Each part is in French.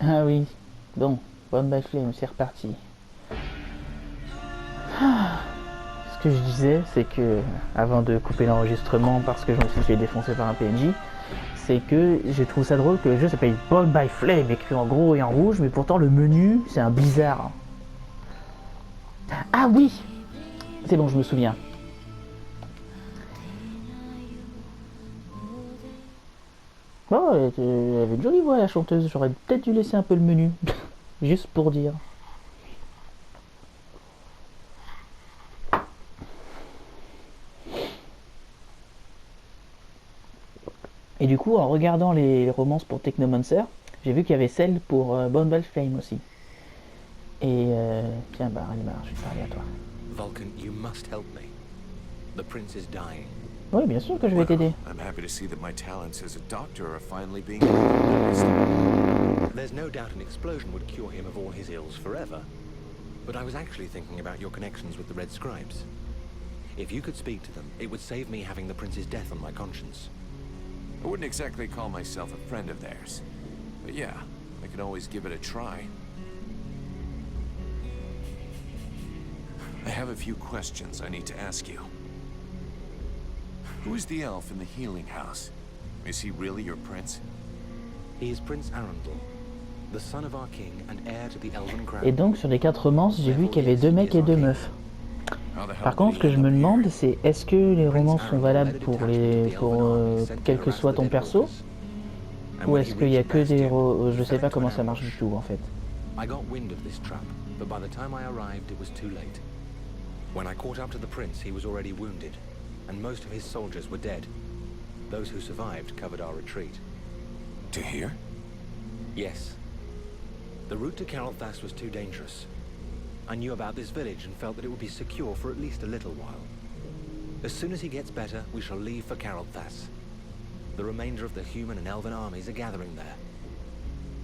Ah oui, bon, bonne by flame, c'est reparti. Ah, ce que je disais, c'est que, avant de couper l'enregistrement parce que je me suis fait défoncer par un PNJ, c'est que j'ai trouvé ça drôle que le jeu s'appelle Bonne by Flame, écrit en gros et en rouge, mais pourtant le menu, c'est un blizzard. Ah oui, c'est bon, je me souviens. Oh, elle avait une jolie voix la chanteuse, j'aurais peut-être dû laisser un peu le menu, juste pour dire. Et du coup, en regardant les romances pour Technomancer, j'ai vu qu'il y avait celle pour Bonne by Flame aussi. Et tiens, bah, Almar, je vais parler à toi. Vulcan, you must help me. The prince is dying. Oui, bien sûr que je vais Well, t'aider. I'm happy to see that my talents as a doctor are finally being recognized. There's no doubt an explosion would cure him of all his ills forever. But I was actually thinking about your connections with the Red Scribes. If you could speak to them, it would save me having the prince's death on my conscience. I wouldn't exactly call myself a friend of theirs. But yeah, I could always give it a try. I have a few questions I need to ask you. Who is the elf in the healing house? Is he really your prince? He is Prince Arundel, the son of our king and heir to the Elven crown. Et donc, sur les 4 romances, j'ai vu qu'il y avait 2 mecs et 2 meufs. How the hell Par did contre, ce he que je end me up demande, here? c'est est-ce que les romances sont valables pour quel que soit ton perso, ou est-ce qu'il y a que des je sais pas comment ça marche du tout en fait. I got wind of this trap, but by the time I arrived, it was too late. When I caught up to the prince, he was already wounded, and most of his soldiers were dead. Those who survived covered our retreat. To here? Yes. The route to Carolthas was too dangerous. I knew about this village and felt that it would be secure for at least a little while. As soon as he gets better, we shall leave for Carolthas. The remainder of the human and elven armies are gathering there.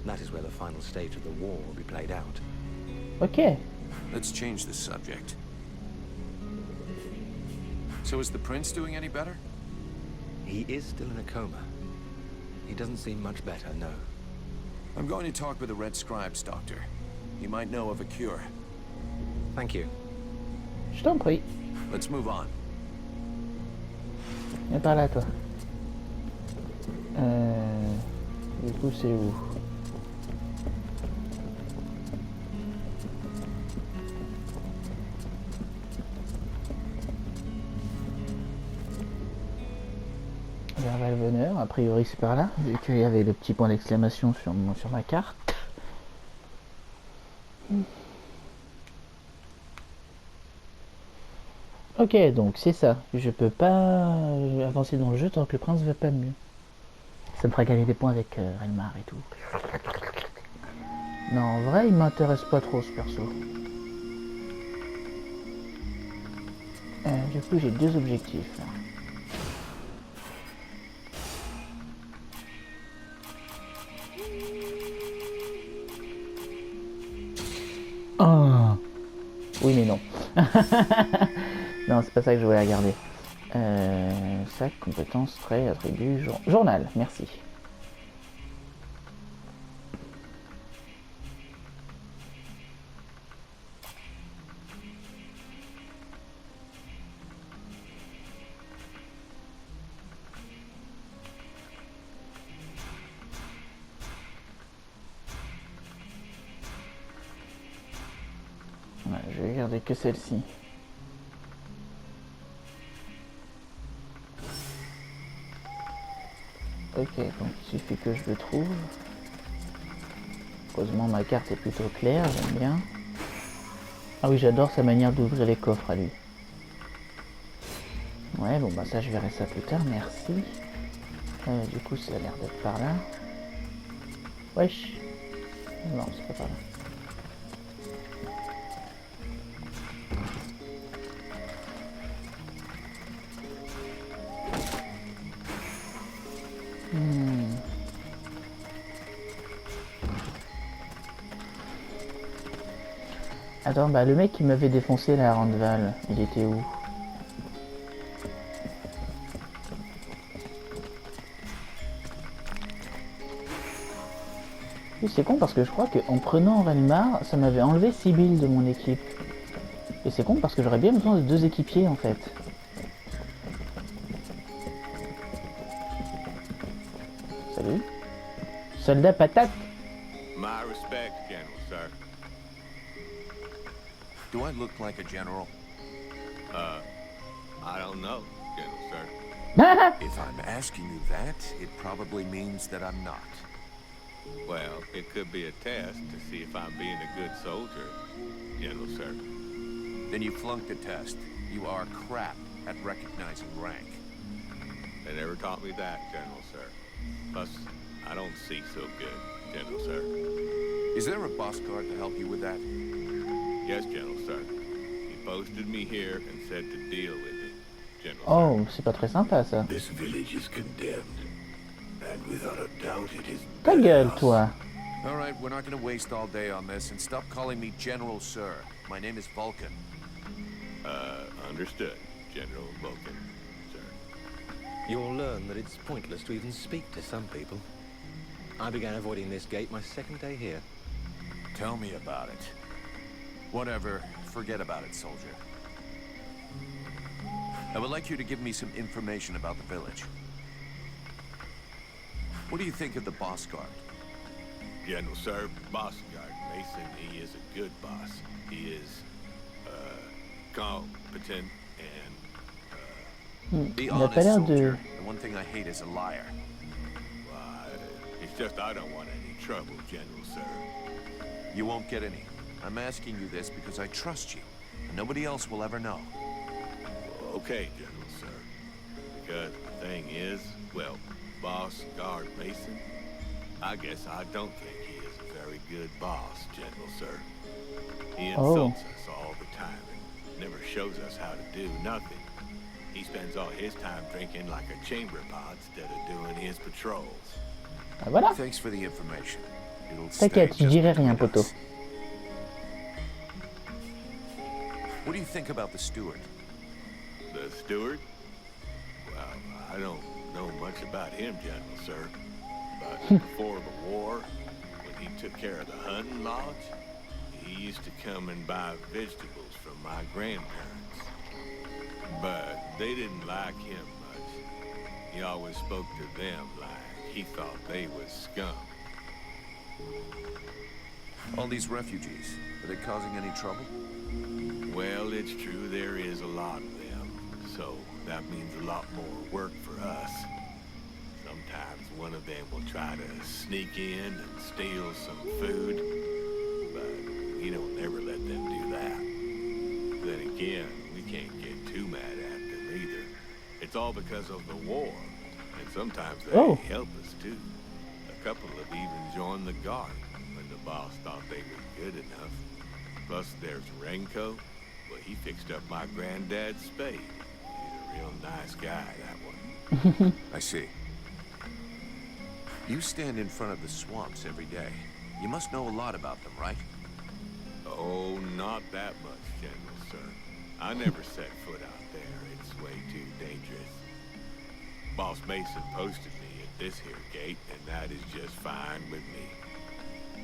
That is where the final stage of the war will be played out. Ok. Let's change the subject. So is the prince doing any better? He is still in a coma. He doesn't seem much better, no. I'm going to talk with the Red Scribes, Doctor. He might know of a cure. Thank you. Je t'en prie. Let's move on. Viens par là, toi. Du coup, c'est où? Vers Valveneur, a priori c'est par là, vu qu'il y avait le petit point d'exclamation sur ma carte. Ok, donc c'est ça. Je peux pas avancer dans le jeu tant que le prince va pas mieux. Ça me fera gagner des points avec Relmar et tout. Non, en vrai, il m'intéresse pas trop ce perso. Du coup, j'ai 2 objectifs. Oh. Oui, mais non. Non, c'est pas ça que je voulais regarder. Sac, compétence, trait, attribut, journal, merci. Ouais, je vais regarder que celle-ci. Ok, donc il suffit que je le trouve. Heureusement, ma carte est plutôt claire, j'aime bien. Ah oui, j'adore sa manière d'ouvrir les coffres à lui. Ouais, bon bah ça je verrai ça plus tard, merci. Du coup ça a l'air d'être par là. Wesh. Non, c'est pas par là. Attends, bah le mec qui m'avait défoncé la Randval, il était où? c'est con parce que je crois qu'en prenant Valmar, ça m'avait enlevé Sibyl de mon équipe. Et c'est con parce que j'aurais bien besoin de 2 équipiers en fait. Salut. Soldat patate. My respect, General, sir. Do I look like a general? I don't know, General, sir. If I'm asking you that, it probably means that I'm not. Well, it could be a test to see if I'm being a good soldier, General, sir. Then you flunked the test. You are crap at recognizing rank. They never taught me that, General, sir. Plus, I don't see so good, General, sir. Is there a boss guard to help you with that? Yes, General, sir. He posted me here and said to deal with it, General, Oh, c'est pas très sympa ça. This village is condemned, and without a doubt it is Ta gueule, toi. All right, we're not going to waste all day on this, and stop calling me General, sir. My name is Volcan. Understood, General Volcan, sir. You'll learn that it's pointless to even speak to some people. I began avoiding this gate my second day here. Tell me about it. Whatever. Forget about it, soldier. I would like you to give me some information about the village. What do you think of the boss guard? General, sir, Boss Guard Mason, he is a good boss. He is, competent and, Be Il a honest, pas l'air de... soldier. The one thing I hate is a liar. it's just I don't want any trouble, General, sir. You won't get any. I'm asking you this because I trust you, and nobody else will ever know. Okay, General, sir. Because the thing is, well, Boss Guard Mason, I guess I don't think he is a very good boss, General, sir. He insults us all the time and never shows us how to do nothing. He spends all his time drinking like a chamber pot instead of doing his patrols. Ah, voilà. Thanks for the information. It'll stay T'inquiète, je just dirai rien, between poteau. us. What do you think about the steward? The steward? Well, I don't know much about him, General, sir. But before the war, when he took care of the hunting lodge, he used to come and buy vegetables from my grandparents. But they didn't like him much. He always spoke to them like he thought they was scum. All these refugees, are they causing any trouble? Well, it's true there is a lot of them, so that means a lot more work for us. Sometimes one of them will try to sneak in and steal some food, but we don't ever let them do that. Then again, we can't get too mad at them either. It's all because of the war, and sometimes they help us too. A couple have even joined the guard when the boss thought they were good enough. Plus there's Renko. Well, he fixed up my granddad's spade. He's a real nice guy, that one. I see. You stand in front of the swamps every day. You must know a lot about them, right? Oh, not that much, General, sir. I never set foot out there. It's way too dangerous. Boss Mason posted me at this here gate, and that is just fine with me.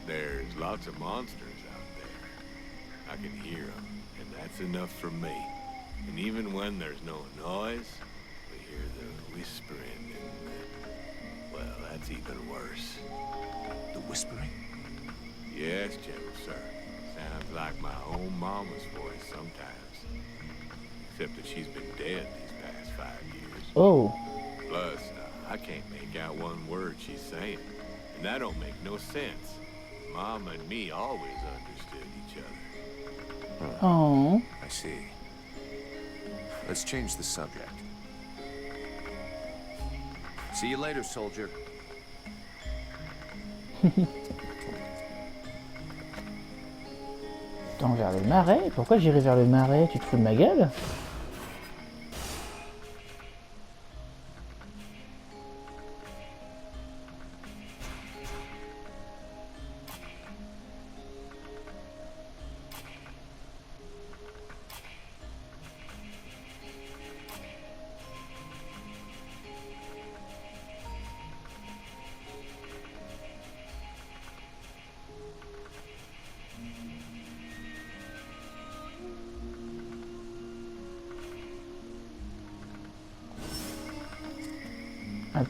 There's lots of monsters out there. I can hear them, and that's enough for me. And even when there's no noise, we hear the whispering, and, well, that's even worse. The whispering? Yes, General, sir. Sounds like my own mama's voice sometimes. Except that she's been dead these past 5 years. Oh. Plus, I can't make out one word she's saying. And that don't make no sense. Mom and me always understood each other. Oh. I see. Let's change the subject. See you later, soldier. Attends, vers le marais? Pourquoi j'irai vers le marais? Tu te fous de ma gueule?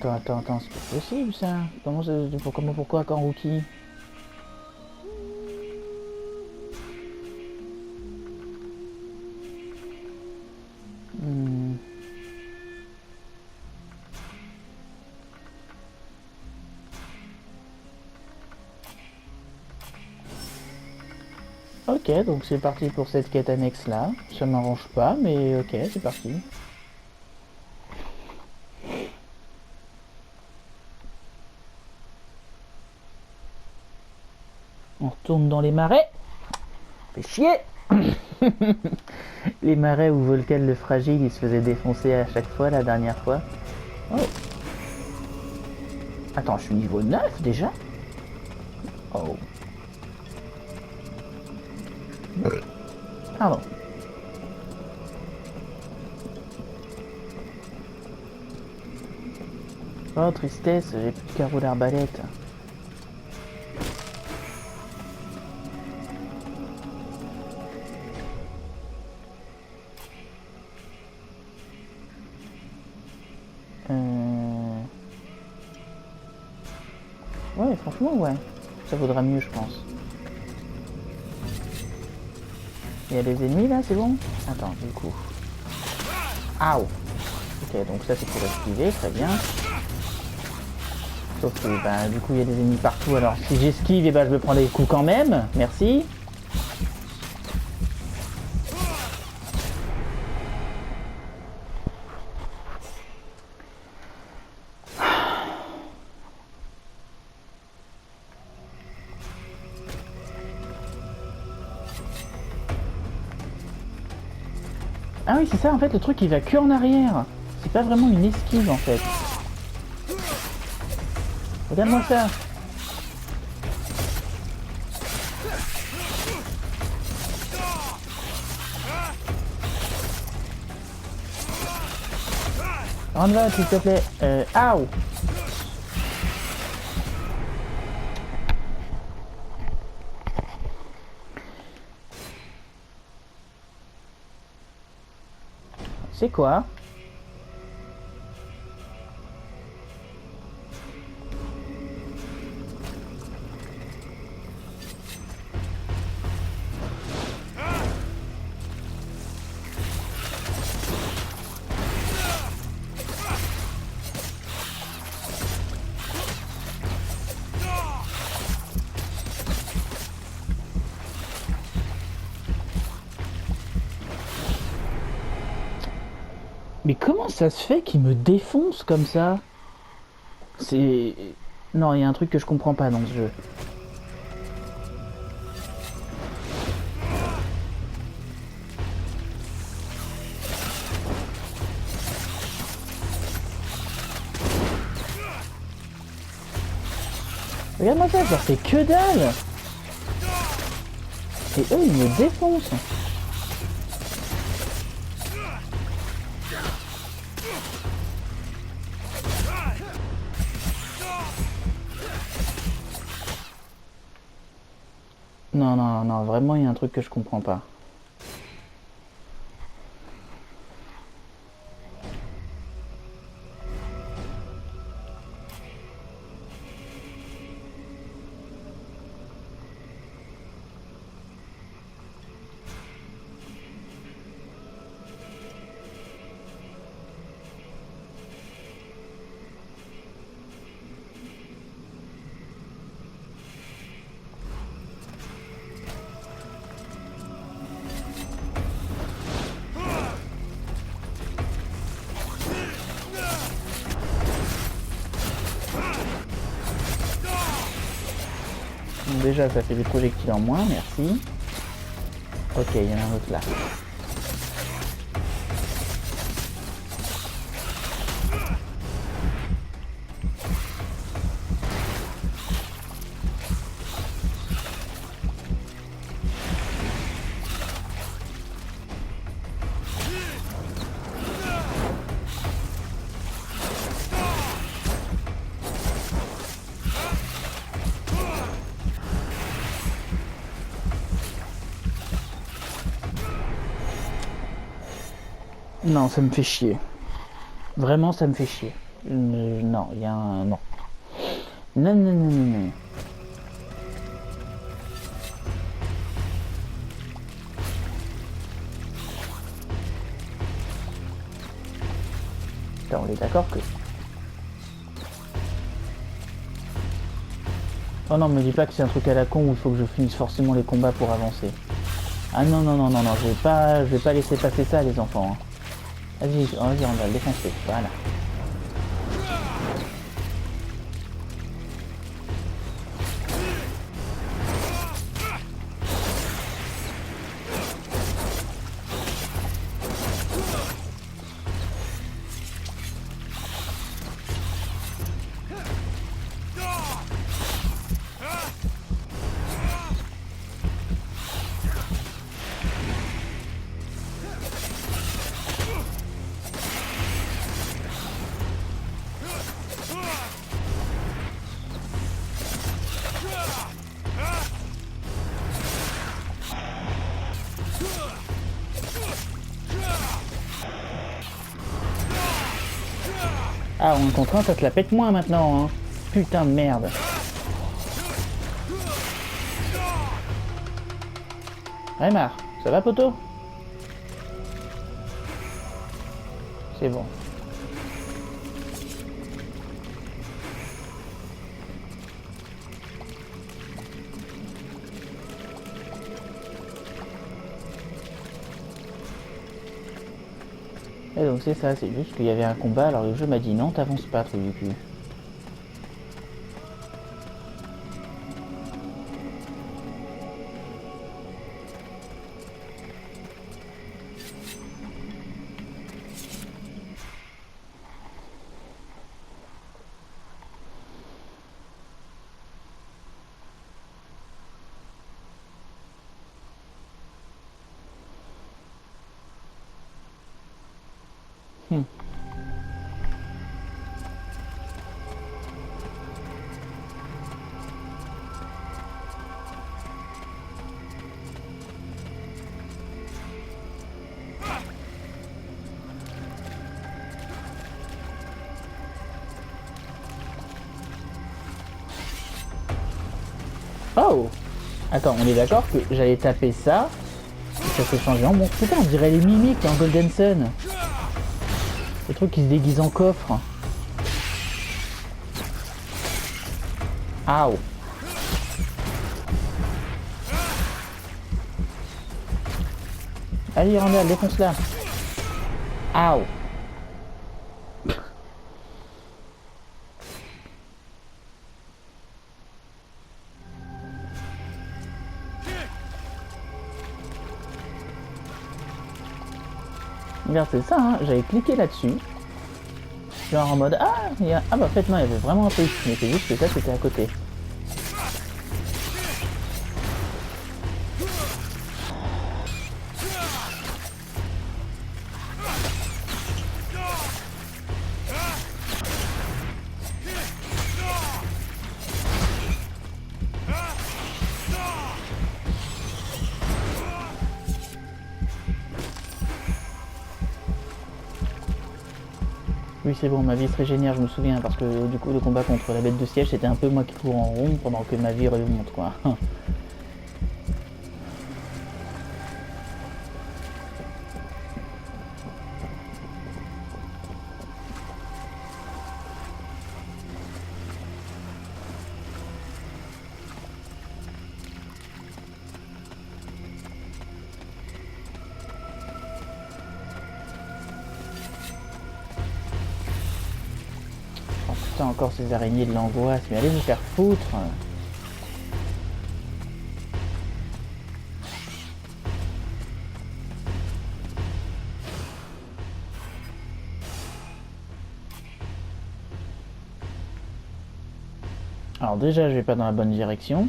Attends, c'est pas possible ça. Pourquoi quand Rookie? Ok, donc c'est parti pour cette quête annexe là. Ça m'arrange pas, mais ok, c'est parti. On retourne dans les marais. Fait chier. Les marais où Volcan le fragile il se faisait défoncer à chaque fois la dernière fois. Oh. Attends, je suis niveau 9 déjà? Oh. Pardon. Oh tristesse, j'ai plus de carreau d'arbalète. Ouais, franchement, ouais. Ça vaudra mieux, je pense. Il y a des ennemis là, c'est bon? Attends, du coup. Aouh! Ok, donc ça c'est pour esquiver, très bien. Sauf que, bah, du coup, il y a des ennemis partout. Alors, si j'esquive, et bah, je me prends des coups quand même. Merci. Ah oui, c'est ça, en fait, le truc, il va que en arrière. C'est pas vraiment une esquive, en fait. Regarde-moi ça. Rentre là, s'il te plaît. Aouh. C'est quoi? Mais comment ça se fait qu'il me défonce comme ça? C'est... Non, il y a un truc que je comprends pas dans ce jeu. Regarde-moi ça, genre c'est que dalle. Et eux, ils me défoncent. Non, vraiment, il y a un truc que je comprends pas. Bon, déjà, ça fait des projectiles en moins, merci. Ok, il y en a un autre là. Non, ça me fait chier. Vraiment, ça me fait chier. Non, il y a un... Non. Non, non, non, non, non. Putain, on est d'accord que... Oh non, me dis pas que c'est un truc à la con où il faut que je finisse forcément les combats pour avancer. Ah non, non, non, non, non, je vais pas laisser passer ça, les enfants. Hein. Vas-y, vas-y, on va le défoncer. Voilà. Ah, on est contre un, ça te la pète moins maintenant, hein. Putain de merde. Raymar, ça va, poteau? C'est bon. Et donc c'est ça, c'est juste qu'il y avait un combat, alors le jeu m'a dit non, t'avances pas, truc du cul. Oh! Attends, on est d'accord que j'allais taper ça, et ça s'est changé en monstre. Putain, on dirait les mimiques dans Golden Sun. Le truc qui se déguise en coffre. Aouh! Allez, Randall, défonce-la. Aouh! Regarde, c'est ça, hein, j'avais cliqué là-dessus. Genre en mode, ah, ah bah en fait non, il y avait vraiment un truc, mais c'est juste que ça c'était à côté. Oui, c'est bon, ma vie se régénère, je me souviens, parce que du coup, le combat contre la bête de siège, c'était un peu moi qui cours en rond pendant que ma vie remonte, quoi. Oh putain, encore ces araignées de l'angoisse, mais allez vous faire foutre. Alors déjà, je vais pas dans la bonne direction.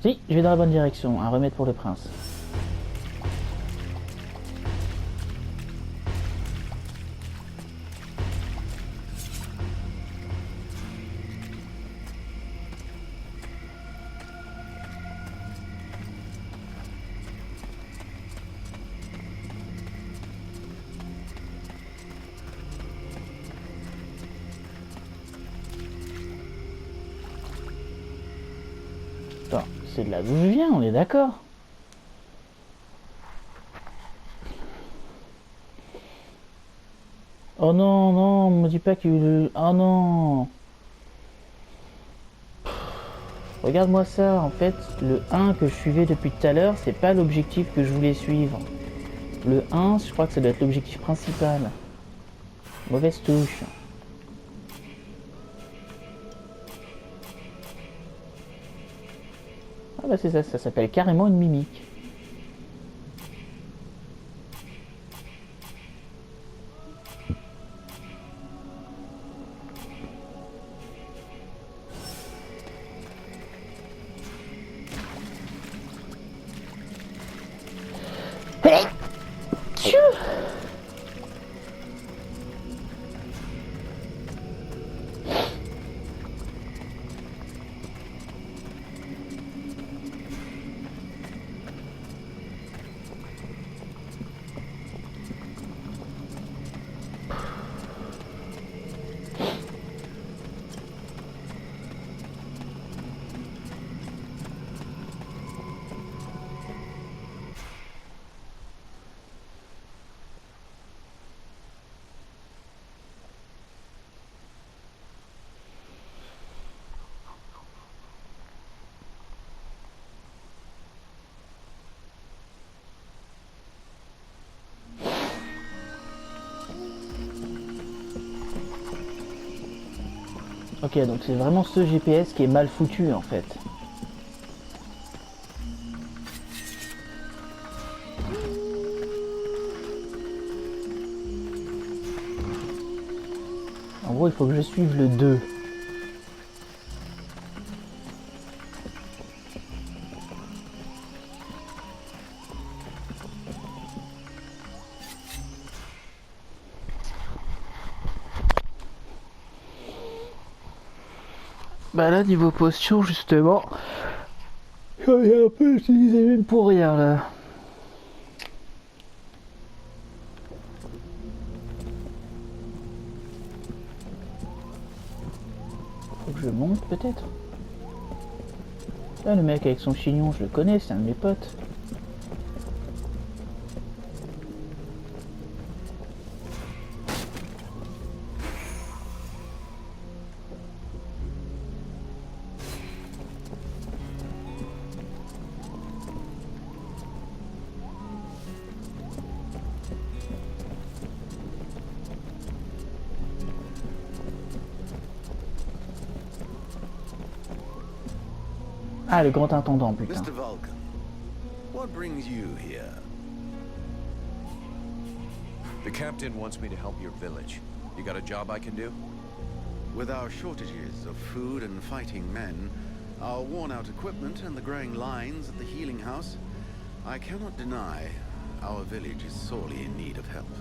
Si, je vais dans la bonne direction. Un remède pour le prince. Attends, c'est de là d'où je viens, on est d'accord. Oh non, non, me dis pas qu'il y a eu le... Oh non. Regarde-moi ça, en fait, le 1 que je suivais depuis tout à l'heure, c'est pas l'objectif que je voulais suivre. Le 1, je crois que ça doit être l'objectif principal. Mauvaise touche. Ah bah c'est ça, ça s'appelle carrément une mimique. Ok, donc c'est vraiment ce GPS qui est mal foutu en fait. En gros, il faut que je suive le 2. Bah là, niveau posture, justement, j'en ai un peu utilisé une pour rien là. Faut que je monte peut-être. Là, le mec avec son chignon, je le connais, c'est un de mes potes. Ah, le grand intendant, putain. Mr. Volcan, what brings you here? The captain wants me to help your village. You got a job I can do? With our shortages of food and fighting men, our worn-out equipment and the growing lines at the healing house, I cannot deny our village is sorely in need of help.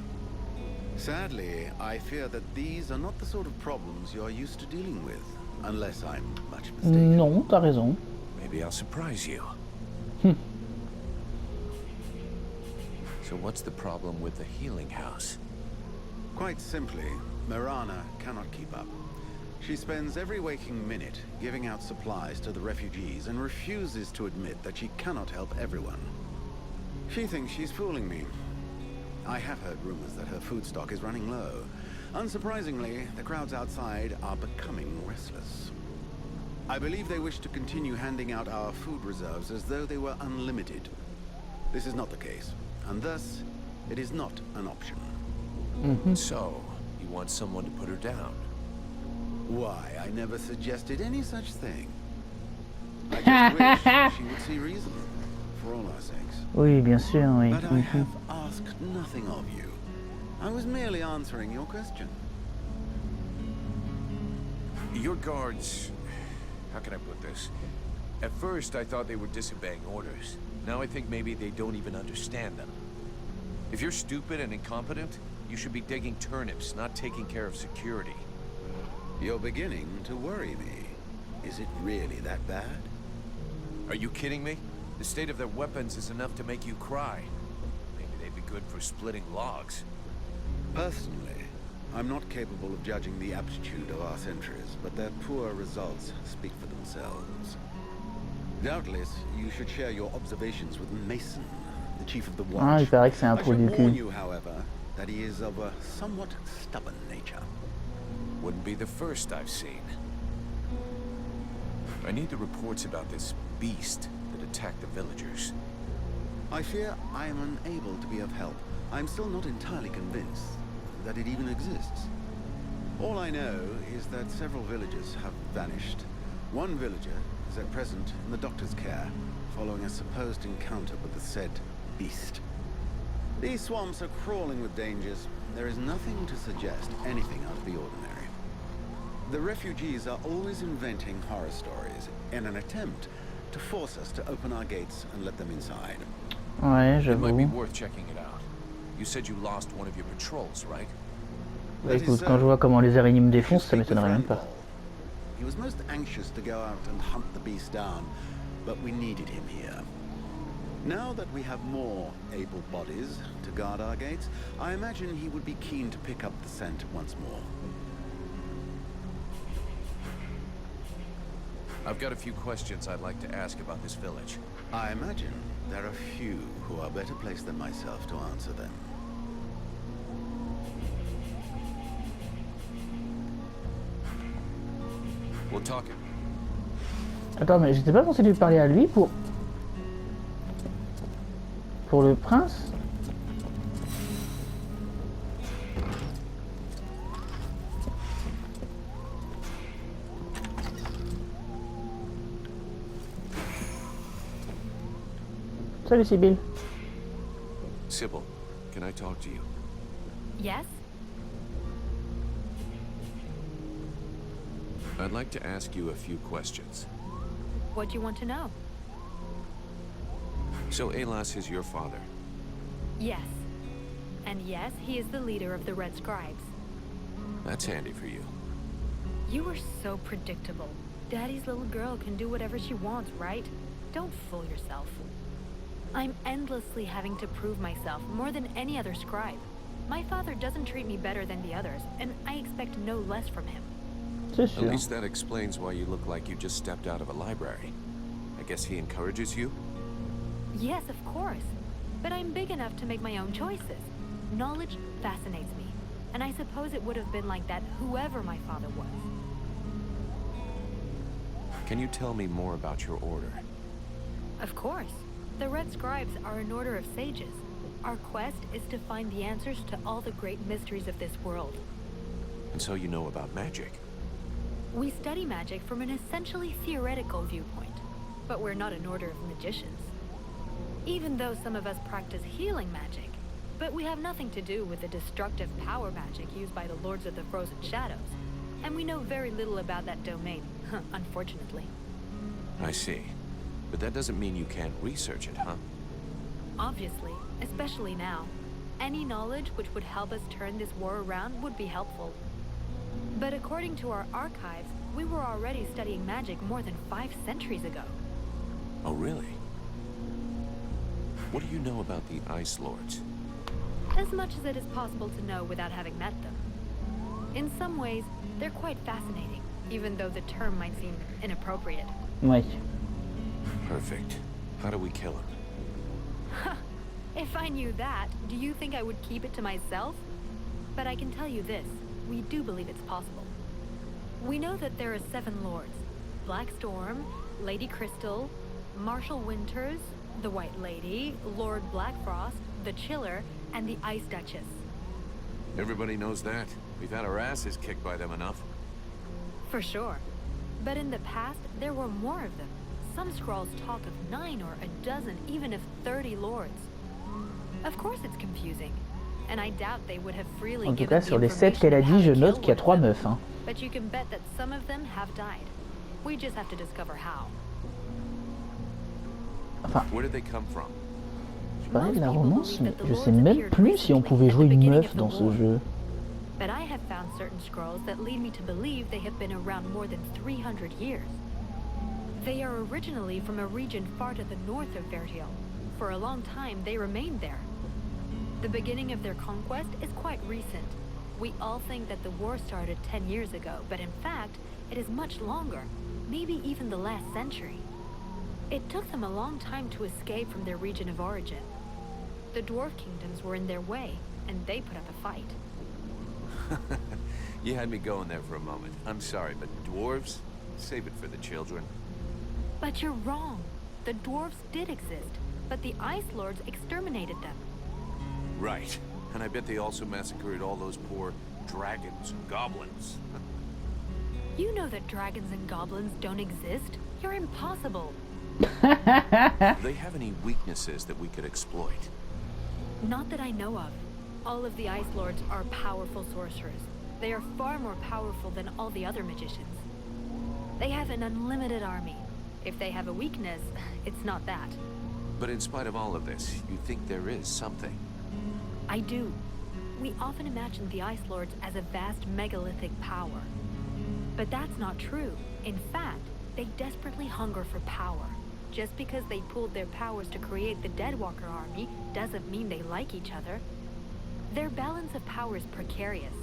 Sadly, I fear that these are not the sort of problems you are used to dealing with, unless I'm much mistaken. Non, t'as raison. Maybe I'll surprise you. So what's the problem with the healing house? Quite simply, Mirana cannot keep up. She spends every waking minute giving out supplies to the refugees and refuses to admit that she cannot help everyone. She thinks she's fooling me. I have heard rumors that her food stock is running low. Unsurprisingly, the crowds outside are becoming restless. I believe they wish to continue handing out our food reserves as though they were unlimited. This is not the case, and thus, it is not an option. So, you want someone to put her down? Why, I never suggested any such thing. I just wish she would see reason, for all our sakes. Oui, bien sûr, oui. But I have asked nothing of you. I was merely answering your question. Your guards... How can I put this? At first, I thought they were disobeying orders. Now I think maybe they don't even understand them. If you're stupid and incompetent, you should be digging turnips, not taking care of security. You're beginning to worry me. Is it really that bad? Are you kidding me? The state of their weapons is enough to make you cry. Maybe they'd be good for splitting logs. Personally, I'm not capable of judging the aptitude of our sentries, but their poor results speak for themselves. Doubtless, you should share your observations with Mason, the chief of the watch. Ah, il paraît que c'est un I trou should du warn cul. you, however, that he is of a somewhat stubborn nature. Wouldn't be the first I've seen. I need the reports about this beast that attacked the villagers. I fear I am unable to be of help. I'm still not entirely convinced that it even exists. All I know is that several villagers have vanished. One villager is at present in the doctor's care, following a supposed encounter with the said beast. These swamps are crawling with dangers. There is nothing to suggest anything out of the ordinary. The refugees are always inventing horror stories in an attempt to force us to open our gates and let them inside. Ouais, It might be j'avoue. worth checking it out. You said you lost one of your patrols, right? Bah, écoute, quand je vois comment les araignées me défoncent, ça m'étonnerait même pas. He was most anxious to go out and hunt the beast down, but we needed him here. Now that we have more able bodies to guard our gates, I imagine he would be keen to pick up the scent once more. I've got a few questions I'd like to ask about this village. I imagine there are few who are better placed than myself to answer them. We'll talk it. Attends, mais j'étais pas censé lui parler à lui pour... Pour le prince? Salut Sibyl. Sybil, can I talk to you? Yes? I'd like to ask you a few questions. What do you want to know? So Alas is your father? Yes. And yes, he is the leader of the Red Scribes. That's handy for you. You are so predictable. Daddy's little girl can do whatever she wants, right? Don't fool yourself. I'm endlessly having to prove myself more than any other scribe. My father doesn't treat me better than the others, and I expect no less from him. C'est At sûr. least that explains why you look like you just stepped out of a library. I guess he encourages you? Yes, of course. But I'm big enough to make my own choices. Knowledge fascinates me, and I suppose it would have been like that whoever my father was. Can you tell me more about your order? Of course. The Red Scribes are an order of sages. Our quest is to find the answers to all the great mysteries of this world. And so you know about magic. We study magic from an essentially theoretical viewpoint, but we're not an order of magicians. Even though some of us practice healing magic, but we have nothing to do with the destructive power magic used by the Lords of the Frozen Shadows, and we know very little about that domain, unfortunately. I see. But that doesn't mean you can't research it, huh? Obviously, especially now. Any knowledge which would help us turn this war around would be helpful. But according to our archives, we were already studying magic more than 5 centuries ago. Oh, really? What do you know about the Ice Lords? As much as it is possible to know without having met them. In some ways, they're quite fascinating, even though the term might seem inappropriate. Ouais. Perfect. How do we kill him? If I knew that, do you think I would keep it to myself? But I can tell you this, we do believe it's possible. We know that there are 7 lords. Black Storm, Lady Crystal, Marshal Winters, the White Lady, Lord Blackfrost, the Chiller, and the Ice Duchess. Everybody knows that. We've had our asses kicked by them enough. For sure. But in the past, there were more of them. Some scrolls talk of 9 or a dozen, even of 30 lords. Of course it's confusing. And I doubt they would have freely En tout given cas, the sur les 7 qu'elle a information dit, je how to note kill qu'il y a 3 one of them. meufs. Hein. But you can bet that some of them have died. We just have to discover how. Enfin, Where did they come from? je parlais de la romance, mais je sais même plus si on pouvait jouer une meuf dans ce jeu. But I have found certain scrolls that lead me to believe they have been around more than 300 years. They are originally from a region far to the north of Vertiel. For a long time, they remained there. The beginning of their conquest is quite recent. We all think that the war started 10 years ago, but in fact, it is much longer, maybe even the last century. It took them a long time to escape from their region of origin. The dwarf kingdoms were in their way, and they put up a fight. You had me going there for a moment. I'm sorry, but dwarves? Save it for the children. But you're wrong. The dwarves did exist, but the Ice Lords exterminated them. Right. And I bet they also massacred all those poor dragons and goblins. You know that dragons and goblins don't exist. You're impossible. Do they have any weaknesses that we could exploit? Not that I know of. All of the Ice Lords are powerful sorcerers. They are far more powerful than all the other magicians. They have an unlimited army. If they have a weakness, it's not that. But in spite of all of this, you think there is something? I do. We often imagine the Ice Lords as a vast megalithic power. But that's not true. In fact, they desperately hunger for power. Just because they pooled their powers to create the Deadwalker army doesn't mean they like each other. Their balance of power is precarious.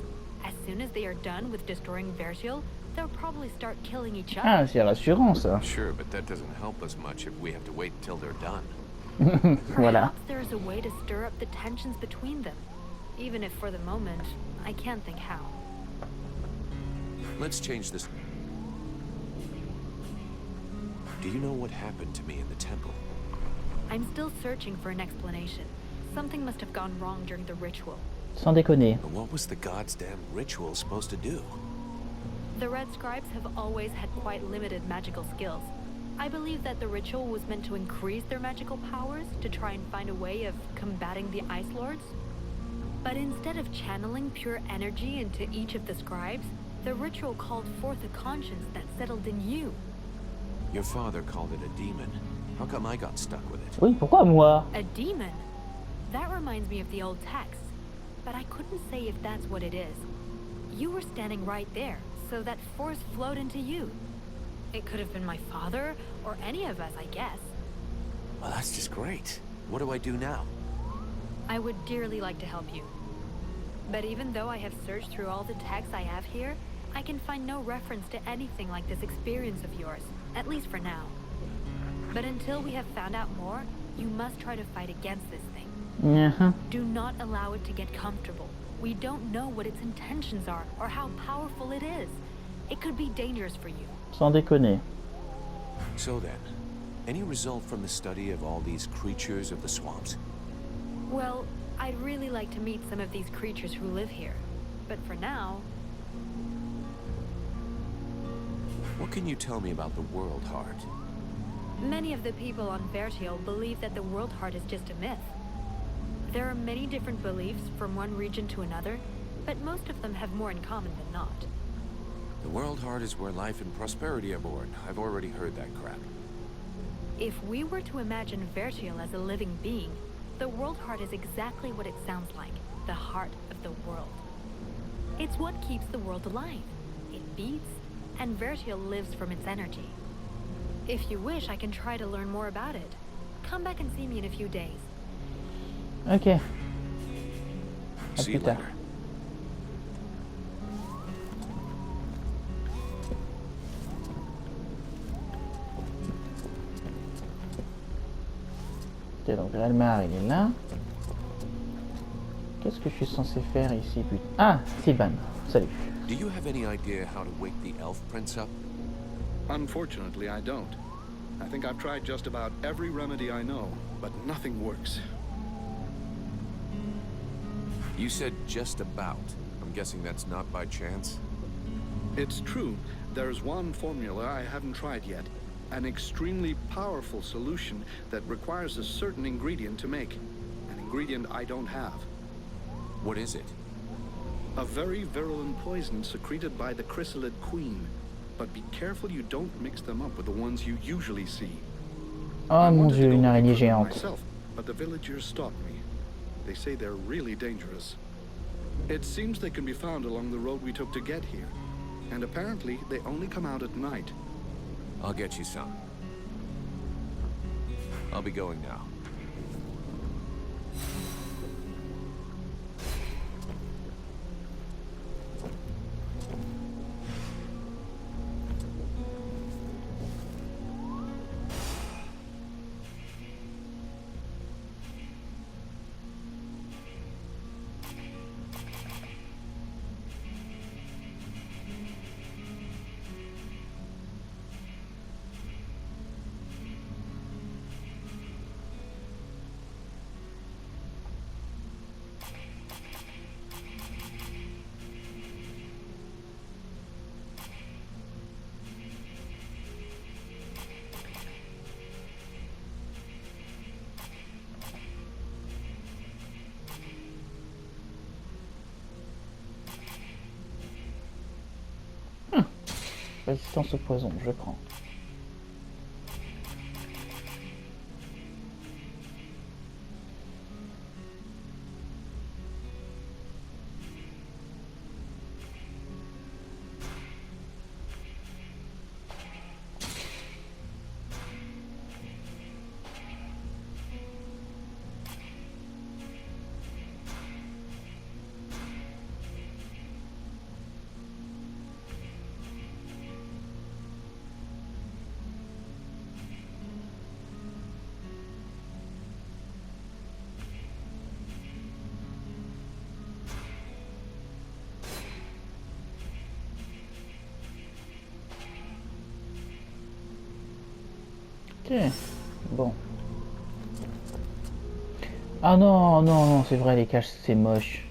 As soon as they are done with destroying Vertial, they'll probably start killing each other. Ah, c'est rassurant ça. Sure, but that doesn't help us much if we have to wait until they're done. Voilà. Perhaps there's a way to stir up the tensions between them. Even if for the moment, I can't think how. Let's change this. Do you know what happened to me in the temple? I'm still searching for an explanation. Something must have gone wrong during the ritual. Sans déconner. But what was the god's damn ritual supposed to do? The Red Scribes have always had quite limited magical skills. I believe that the ritual was meant to increase their magical powers to try and find a way of combating the Ice Lords. But instead of channeling pure energy into each of the scribes, the ritual called forth a conscience that settled in you. Your father called it a demon. How come I got stuck with it? Oui, pourquoi moi? A demon? That reminds me of the old texts, but I couldn't say if that's what it is. You were standing right there, so that force flowed into you. It could have been my father, or any of us, I guess. Well, that's just great. What do I do now? I would dearly like to help you. But even though I have searched through all the texts I have here, I can find no reference to anything like this experience of yours, at least for now. But until we have found out more, you must try to fight against this thing. Do not allow it to get comfortable. We don't know what its intentions are, or how powerful it is. It could be dangerous for you. Sans déconner. So then, any result from the study of all these creatures of the swamps? Well, I'd really like to meet some of these creatures who live here. But for now... What can you tell me about the World Heart? Many of the people on Vertial believe that the World Heart is just a myth. There are many different beliefs from one region to another, but most of them have more in common than not. The World Heart is where life and prosperity are born. I've already heard that crap. If we were to imagine Vertial as a living being, the World Heart is exactly what it sounds like, the heart of the world. It's what keeps the world alive. It beats, and Vertial lives from its energy. If you wish, I can try to learn more about it. Come back and see me in a few days. Ok. À See you plus tard. later. Ok, donc Relmar, il est là. Qu'est-ce que je suis censé faire ici, putain? Ah, Sylvan. Salut. Do you have any idea how to wake the Elf Prince up? Unfortunately, I don't. I think I've tried just about every remedy I know, but nothing works. You said just about. I'm guessing that's not by chance? It's true. There's one formula I haven't tried yet. An extremely powerful solution that requires a certain ingredient to make. An ingredient I don't have. What is it? A very virulent poison secreted by the chrysalid queen. But be careful you don't mix them up with the ones you usually see. Oh mon wanted to dieu, go une look araignée for them géante. myself, but the villagers stopped me. They say they're really dangerous. It seems they can be found along the road we took to get here. And apparently, they only come out at night. I'll get you some. I'll be going now. Résistance au poison, je prends. Ok, bon. Ah non, non, non, c'est vrai, les caches, c'est moche.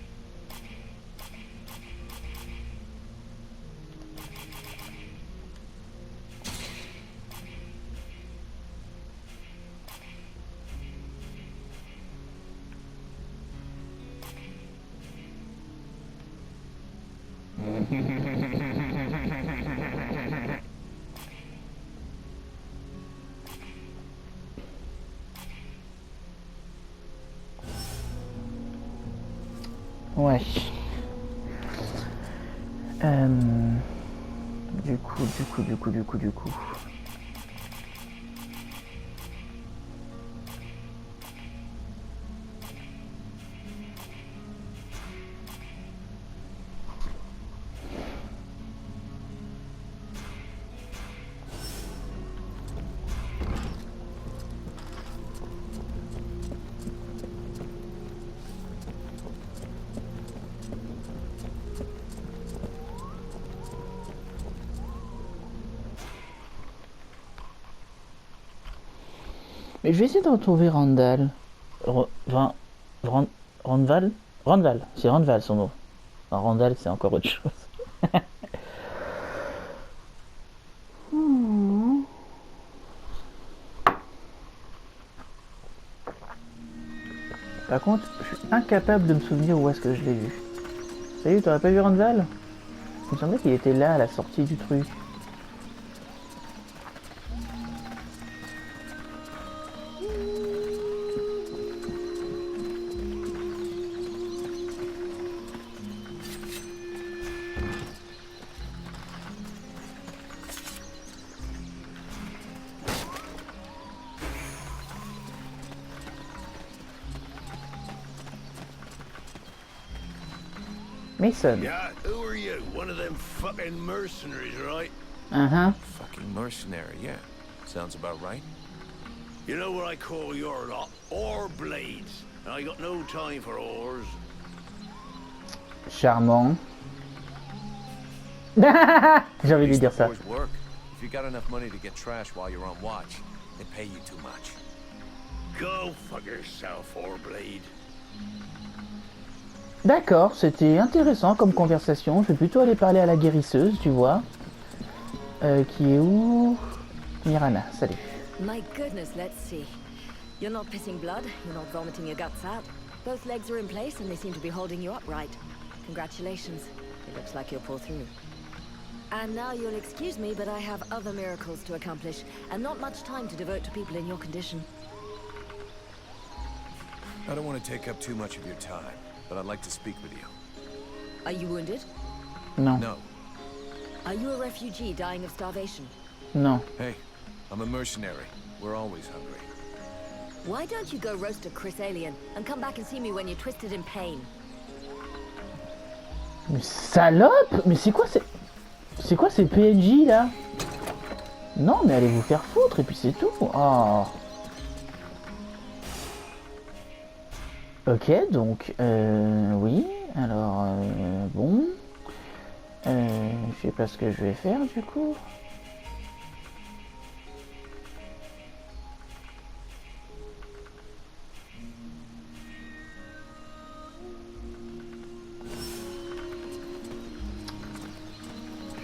Ouais. Du coup. Mais je vais essayer de retrouver Randall. Ran- Randval Randval, c'est Randval son nom. Non, Randall, c'est encore autre chose. Par contre, je suis incapable de me souvenir où est-ce que je l'ai vu. Salut, t'aurais pas vu Randval? Il me semblait qu'il était là à la sortie du truc. Mason. Yeah, who are you? One of them fucking mercenaries, right? Uh-huh. Fucking mercenary, yeah. Sounds about right. You know what I call your lot? Ore blades. And I got no time for ores. Charmant. J'ai envie de lui dire ça. Boys work. If you got enough money to get trash while you're on watch, they pay you too much. Go fuck yourself, ore blade. D'accord, c'était intéressant comme conversation. Je vais plutôt aller parler à la guérisseuse, tu vois. Qui est où? Mirana, salut. My goodness, let's see. You're not pissing blood, you're not vomiting your guts out. Both legs are in place and they seem to be holding you upright. Congratulations. It looks like you'll pull through. And now you'll excuse me, but I have other miracles to accomplish, and not much time to devote to people in your condition. I don't want to take up too much of your time, but I'd like to speak with you. Are you wounded? Non. No. Are you a refugee dying of starvation? Non. Hey, I'm a mercenary. We're always hungry. Why don't you go roast a Chris alien and come back and see me when you're twisted in pain? Mais salope! Mais c'est quoi ces PNJ là? Non mais allez vous faire foutre et puis c'est tout. Oh. Ok donc oui alors bon je sais pas ce que je vais faire du coup.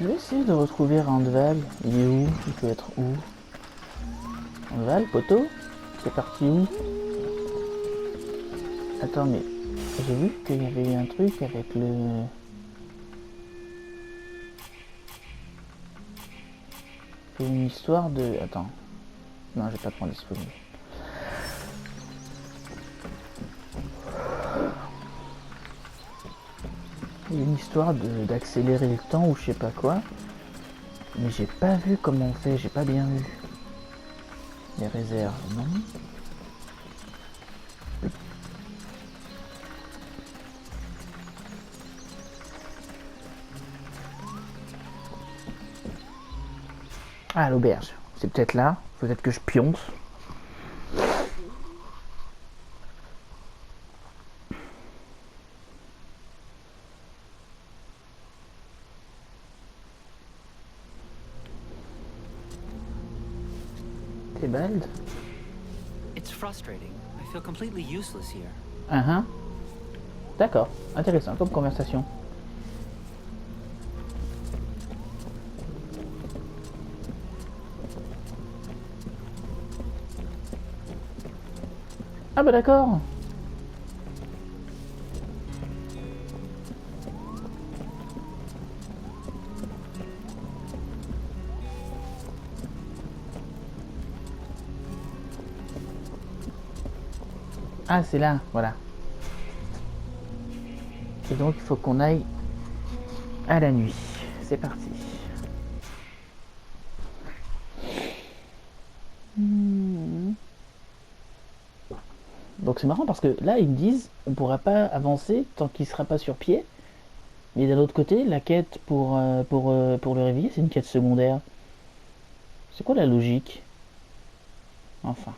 Je vais essayer de retrouver Randval. Il est où? Il peut être où? Randval, poteau? C'est parti où? Attends, mais j'ai vu qu'il y avait eu un truc avec le... Il y a une histoire de... Attends. Non, j'ai pas de point disponible. Il y a une histoire d'accélérer le temps ou je sais pas quoi. Mais j'ai pas vu comment on fait, j'ai pas bien vu. Les réserves, non. Ah, l'auberge. C'est peut-être là. Peut-être que je pionce. T'es bald? It's frustrating. I feel completely useless here. D'accord. Intéressant comme conversation. Ah bah d'accord. Ah c'est là, voilà. Et donc il faut qu'on aille à la nuit. C'est parti. Donc c'est marrant parce que là ils me disent on pourra pas avancer tant qu'il sera pas sur pied. Mais d'un autre côté, la quête pour le réveiller, c'est une quête secondaire. C'est quoi la logique? Enfin.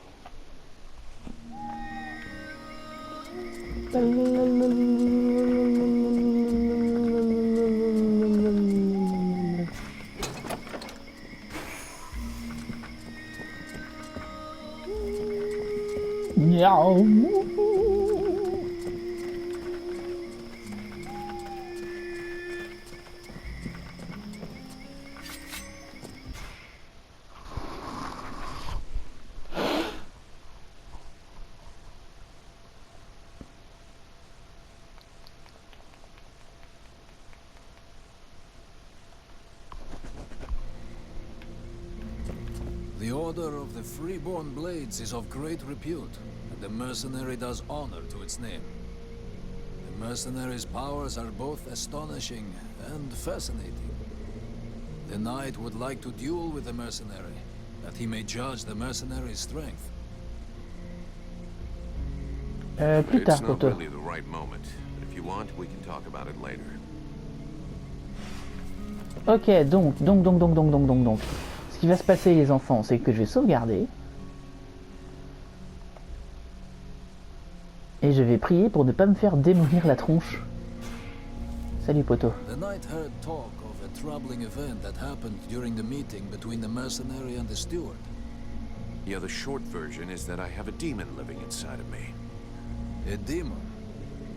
The Order of the Freeborn Blades is of great repute, and the mercenary does honor to its name. The mercenary's powers are both astonishing and fascinating. The knight would like to duel with the mercenary, that he may judge the mercenary's strength. Plus tard, It's not Poto. really the right moment. If you want, we can talk about it later. Ok, donc. Ce qui va se passer, les enfants, c'est que je vais sauvegarder. Et je vais prier pour ne pas me faire démolir la tronche. Salut, Poto. The knight heard talk of a troubling event that happened during the meeting between the mercenary and the steward. Yeah, the short version is that I have a demon living inside of me. A demon?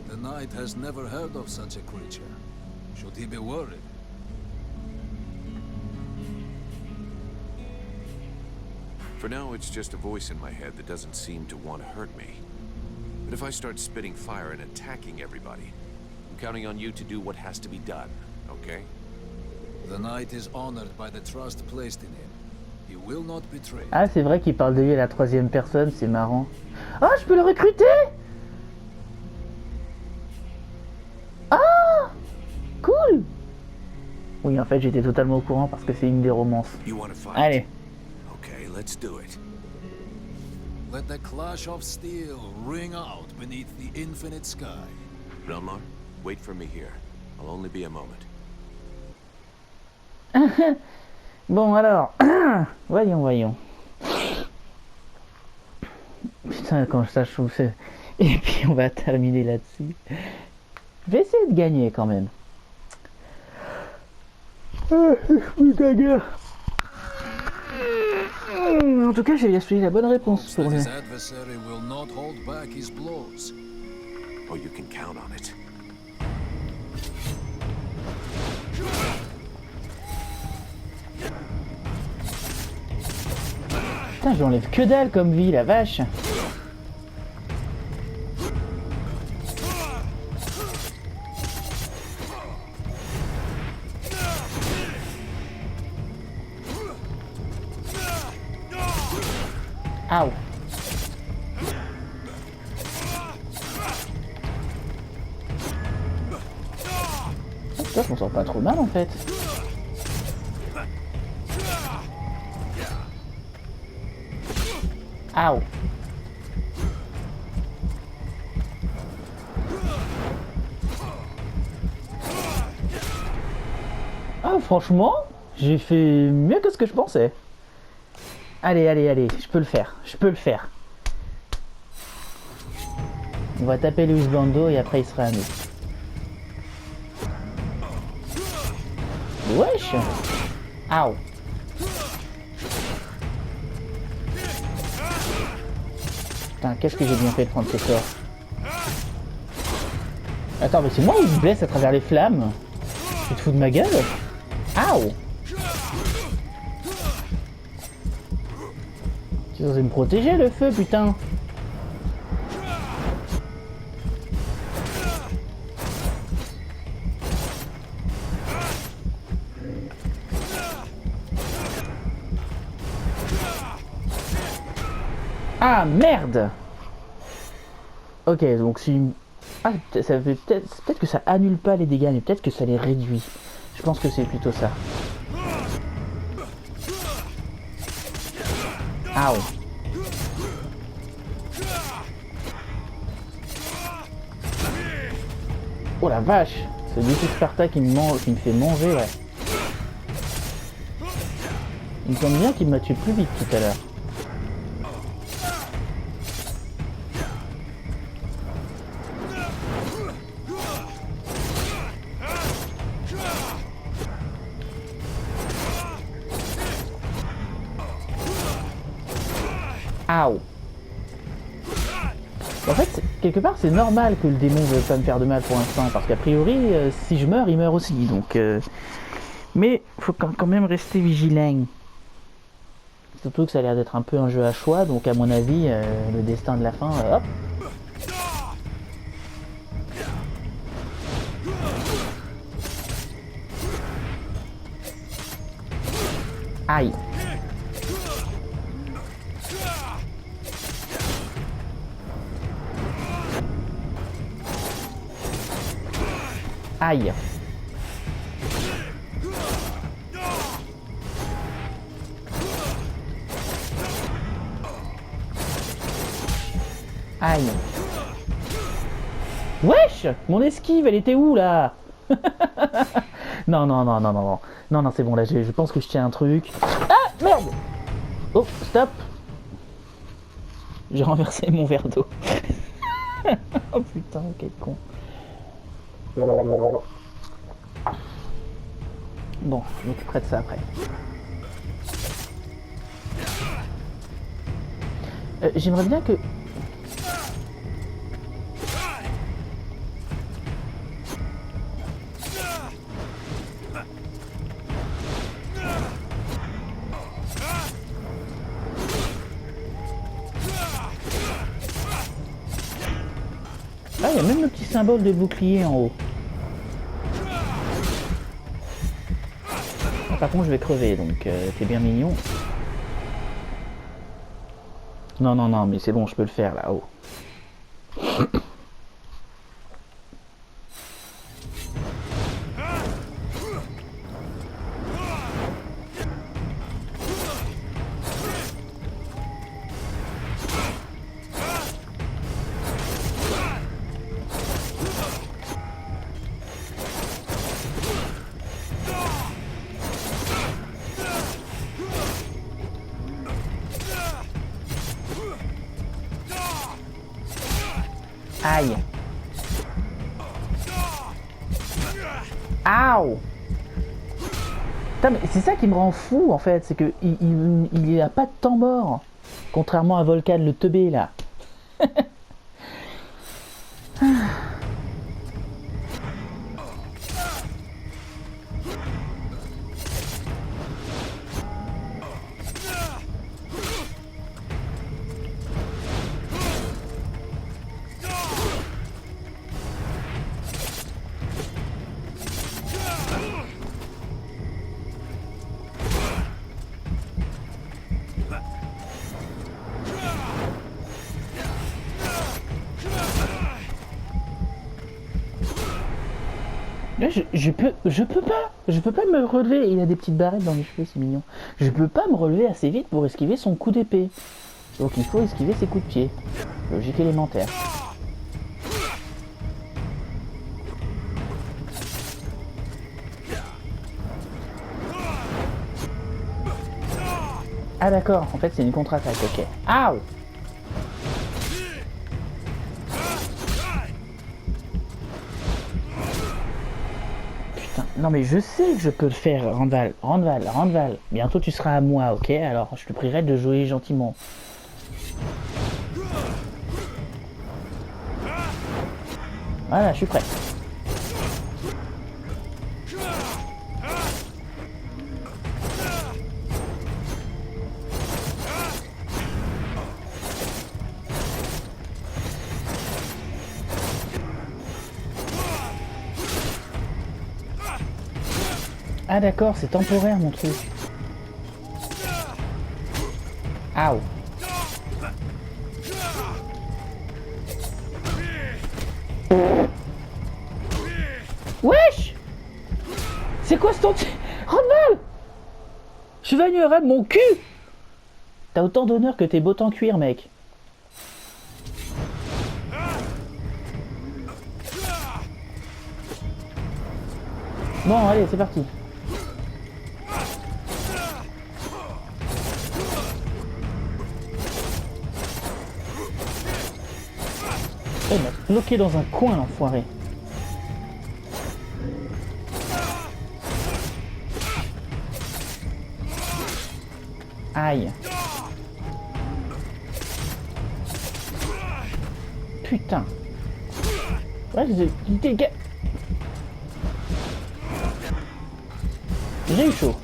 The knight has never heard of such a creature. Should he be worried? For now, it's just a voice in my head that doesn't seem to want to hurt me. But if I start spitting fire and attacking everybody, I'm counting on you to do what has to be done, okay? The knight is honored by the trust placed in him. He will not betray. Ah, c'est vrai qu'il parle de lui à la troisième personne, c'est marrant. Ah, je peux le recruter? Ah, cool. Oui, en fait, j'étais totalement au courant parce que c'est une des romances. You want to fight? Allez. Okay, let's do it. Let the clash of steel ring out beneath the infinite sky. Belmar, wait for me here. I'll only be a moment. Bon, alors, voyons. Putain, quand ça chauffe. Et puis on va terminer là-dessus. Je vais essayer de gagner quand même. En tout cas, j'ai bien suivi la bonne réponse pour That le... his adversary will not hold back his blows. Oh, you can count on it. Putain, j'enlève que dalle comme vie, la vache. Aouh. Je m'en sors pas trop mal en fait. Aouh. Ah franchement, j'ai fait mieux que ce que je pensais. Allez, allez, allez, je peux le faire, je peux le faire. On va taper le Bando et après il sera à nous. Wesh. Aouh. Putain, qu'est-ce que j'ai bien fait de prendre ce sort. Attends, mais c'est moi où il me blesse à travers les flammes. Tu te fous de ma gueule? Aouh. Tu es censé me protéger le feu, putain. Ah merde. Ok, donc si... Ah, ça veut peut-être que ça annule pas les dégâts, mais peut-être que ça les réduit. Je pense que c'est plutôt ça. Aouh. Oh la vache. C'est du coup Sparta qui me fait manger, ouais. Il me semble bien qu'il m'a tué plus vite tout à l'heure. Aouh. En fait, quelque part, c'est normal que le démon ne veuille pas me faire de mal pour l'instant, parce qu'a priori, si je meurs, il meurt aussi, donc... Mais, faut quand même rester vigilant. Surtout que ça a l'air d'être un peu un jeu à choix, donc à mon avis, le destin de la fin, hop. Aïe. Aïe. Aïe. Wesh! Mon esquive, elle était où là? Non, non, non, non, non, non. Non, non, c'est bon, là, je pense que je tiens un truc. Ah! Merde! Oh, stop! J'ai renversé mon verre d'eau. Oh putain, quel con. Bon, je m'occuperai de ça après. J'aimerais bien que... Ah, il y a même le petit symbole de bouclier en haut. Ah, par contre, je vais crever, donc c'est bien mignon. Non, non, non, mais c'est bon, je peux le faire là-haut. Aïe. Aouh. Putain, mais c'est ça qui me rend fou en fait, c'est que il a pas de temps mort. Contrairement à Volcan le teubé là. Là, je peux pas me relever. Il a des petites barrettes dans les cheveux, c'est mignon. Je peux pas me relever assez vite pour esquiver son coup d'épée. Donc il faut esquiver ses coups de pied. Logique élémentaire. Ah d'accord, en fait c'est une contre-attaque, ok. Aouh! Putain, non mais je sais que je peux le faire, Randall. Bientôt tu seras à moi, ok? Alors je te prierai de jouer gentiment. Voilà, je suis prêt. Ah d'accord, c'est temporaire mon truc. Aouh. Wesh! C'est quoi ce anti... Randall! Je vais venir de mon cul! T'as autant d'honneur que tes bottes en cuir, mec. Bon, allez, c'est parti. Il m'a bloqué dans un coin, l'enfoiré. Aïe. Putain. Ouais, j'ai eu chaud.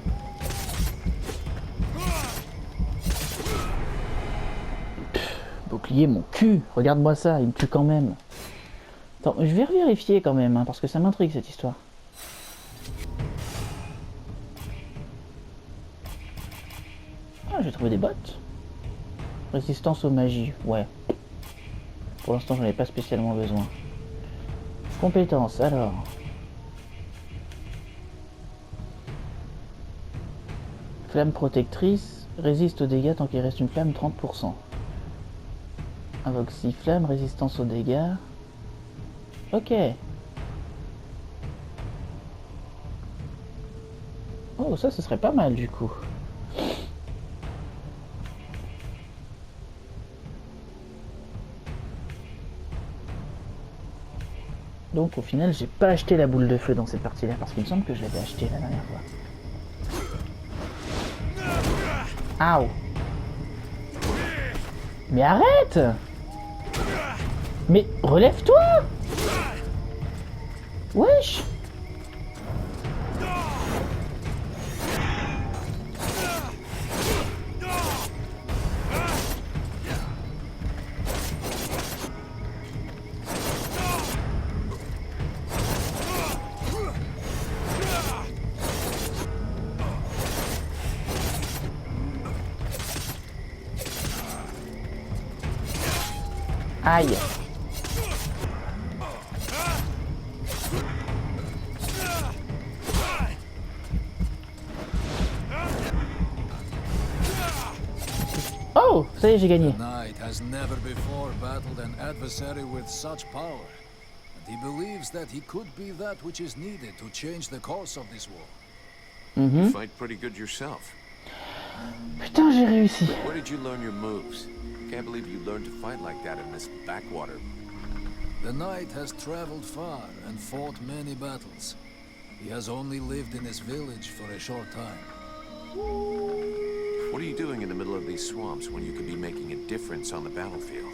Bouclier mon cul. Regarde-moi ça, il me tue quand même. Attends, je vais vérifier quand même, hein, parce que ça m'intrigue cette histoire. Ah, j'ai trouvé des bottes. Résistance aux magies, ouais. Pour l'instant, j'en ai pas spécialement besoin. Compétences, alors. Flamme protectrice, résiste aux dégâts tant qu'il reste une flamme 30%. Invoque 6 flammes, résistance aux dégâts. Ok. Oh, ça, ce serait pas mal du coup. Donc au final, j'ai pas acheté la boule de feu dans cette partie-là parce qu'il me semble que je l'avais acheté la dernière fois. Aouh. Mais arrête! Mais relève-toi! Wesh! Aïe. Oh, ça y est, j'ai gagné. Knight has never before battled an adversary with such power, and he believes that he could be that which is needed to change the course of this war. You fight pretty good yourself. Putain, j'ai réussi. Where did you learn your moves? Can't believe you learned to fight like that in this backwater. The knight has traveled far and fought many battles. He has only lived in this village for a short time. What are you doing in the middle of these swamps when you could be making a difference on the battlefield?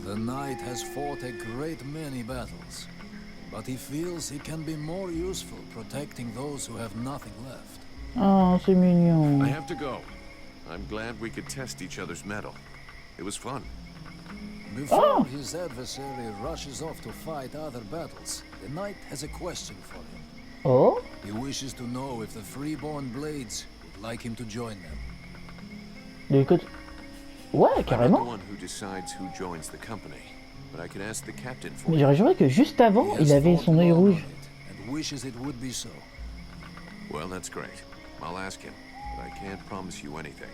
The knight has fought a great many battles, but he feels he can be more useful protecting those who have nothing left. Oh, c'est mignon. I have to go. I'm glad we could test each other's mettle. It was fun. Before his adversary rushes off to fight other battles, the knight has a question for him. Oh? He wishes to know if the freeborn blades would like him to join them. Mais écoute... Ouais, I'm not the carrément. one who decides who joins the company, but I can ask the captain for Mais you. j'aurais juré que juste avant, He il has avait fought son œil long on rouge. it, and wishes it would be so. Well, that's great. I'll ask him, but I can't promise you anything.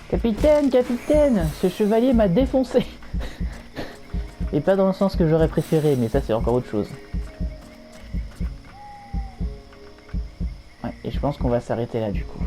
Capitaine, capitaine, ce chevalier m'a défoncé. Et pas dans le sens que j'aurais préféré, mais ça c'est encore autre chose. Ouais, et je pense qu'on va s'arrêter là du coup.